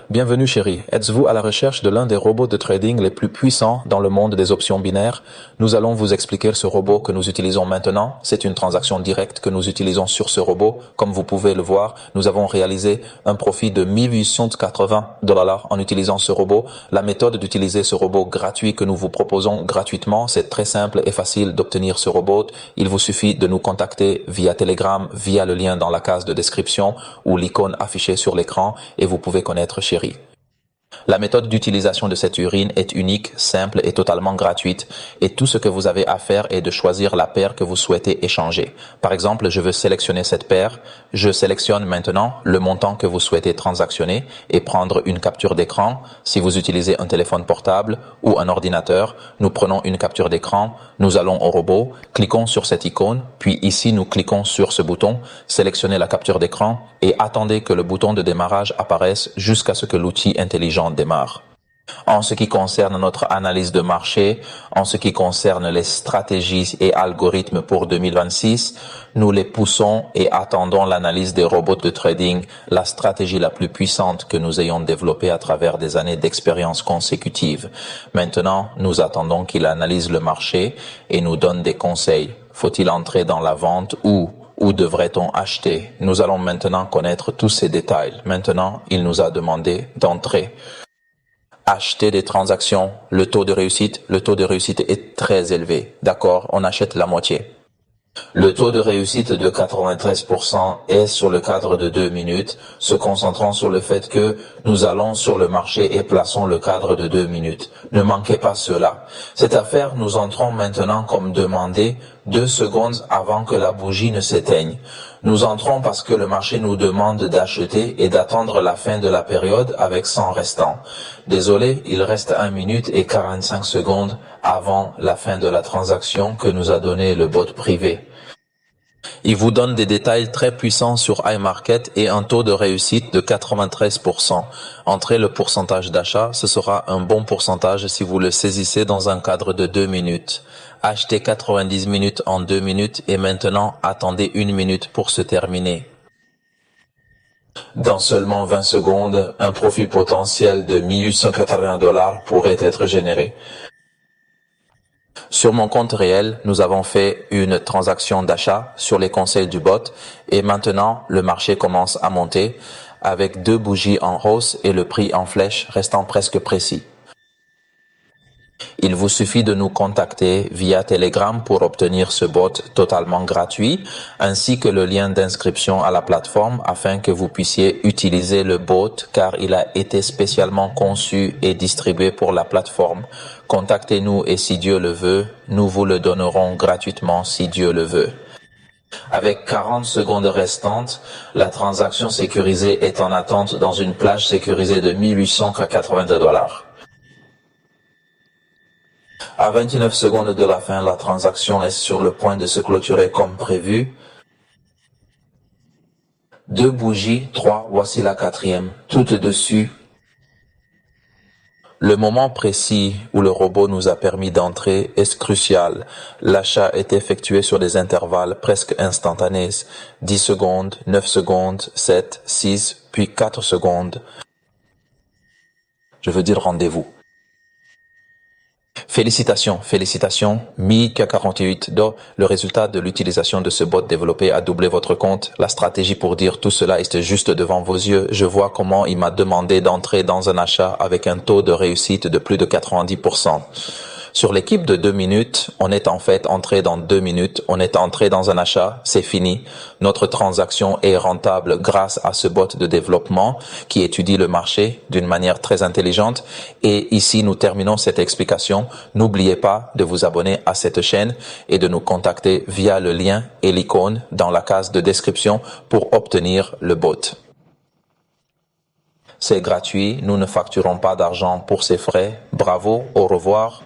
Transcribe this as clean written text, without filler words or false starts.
Bienvenue chérie, êtes-vous à la recherche de l'un des robots de trading les plus puissants dans le monde des options binaires? Nous allons vous expliquer ce robot que nous utilisons maintenant. C'est une transaction directe que nous utilisons sur ce robot. Comme vous pouvez le voir, nous avons réalisé un profit de 1880$ en utilisant ce robot. La méthode d'utiliser ce robot gratuit que nous vous proposons gratuitement, c'est très simple et facile d'obtenir ce robot. Il vous suffit de nous contacter via Telegram, via le lien dans la case de description ou l'icône affichée sur l'écran et vous pouvez connaître chérie. La méthode d'utilisation de cette urine est unique, simple et totalement gratuite et tout ce que vous avez à faire est de choisir la paire que vous souhaitez échanger. Par exemple, je veux sélectionner cette paire. Je sélectionne maintenant le montant que vous souhaitez transactionner et prendre une capture d'écran. Si vous utilisez un téléphone portable ou un ordinateur, nous prenons une capture d'écran, nous allons au robot, cliquons sur cette icône, puis ici nous cliquons sur ce bouton, sélectionnez la capture d'écran et attendez que le bouton de démarrage apparaisse jusqu'à ce que l'outil intelligent démarre. En ce qui concerne notre analyse de marché, en ce qui concerne les stratégies et algorithmes pour 2026, nous les poussons et attendons l'analyse des robots de trading, la stratégie la plus puissante que nous ayons développée à travers des années d'expérience consécutive. Maintenant, nous attendons qu'il analyse le marché et nous donne des conseils. Faut-il entrer dans la vente ou devrait-on acheter? Nous allons maintenant connaître tous ces détails. Maintenant, il nous a demandé d'entrer. Acheter des transactions, le taux de réussite est très élevé. D'accord, on achète la moitié. Le taux de réussite de 93% est sur le cadre de 2 minutes, se concentrant sur le fait que nous allons sur le marché et plaçons le cadre de 2 minutes. Ne manquez pas cela. Cette affaire, nous entrons maintenant comme demandé 2 secondes avant que la bougie ne s'éteigne. Nous entrons parce que le marché nous demande d'acheter et d'attendre la fin de la période avec 100 restants. Désolé, il reste 1 minute et 45 secondes avant la fin de la transaction que nous a donné le bot privé. Il vous donne des détails très puissants sur iMarket et un taux de réussite de 93%. Entrez le pourcentage d'achat, ce sera un bon pourcentage si vous le saisissez dans un cadre de 2 minutes. Achetez 90 minutes en 2 minutes et maintenant attendez 1 minute pour se terminer. Dans seulement 20 secondes, un profit potentiel de 1880$ pourrait être généré. Sur mon compte réel, nous avons fait une transaction d'achat sur les conseils du bot et maintenant le marché commence à monter avec 2 bougies en hausse et le prix en flèche restant presque précis. Il vous suffit de nous contacter via Telegram pour obtenir ce bot totalement gratuit, ainsi que le lien d'inscription à la plateforme afin que vous puissiez utiliser le bot car il a été spécialement conçu et distribué pour la plateforme. Contactez-nous et si Dieu le veut, nous vous le donnerons gratuitement si Dieu le veut. Avec 40 secondes restantes, la transaction sécurisée est en attente dans une plage sécurisée de 1882$. À 29 secondes de la fin, la transaction est sur le point de se clôturer comme prévu. 2 bougies, 3, voici la 4e, toutes dessus. Le moment précis où le robot nous a permis d'entrer est crucial. L'achat est effectué sur des intervalles presque instantanés. 10 secondes, 9 secondes, 7, 6, puis 4 secondes. Je veux dire rendez-vous. Félicitations, 1048$. Le résultat de l'utilisation de ce bot développé a doublé votre compte. La stratégie pour dire tout cela est juste devant vos yeux. Je vois comment il m'a demandé d'entrer dans un achat avec un taux de réussite de plus de 90%. Sur l'équipe de 2 minutes, on est en fait entré dans 2 minutes, on est entré dans un achat, c'est fini. Notre transaction est rentable grâce à ce bot de développement qui étudie le marché d'une manière très intelligente. Et ici, nous terminons cette explication. N'oubliez pas de vous abonner à cette chaîne et de nous contacter via le lien et l'icône dans la case de description pour obtenir le bot. C'est gratuit, nous ne facturons pas d'argent pour ces frais. Bravo, au revoir.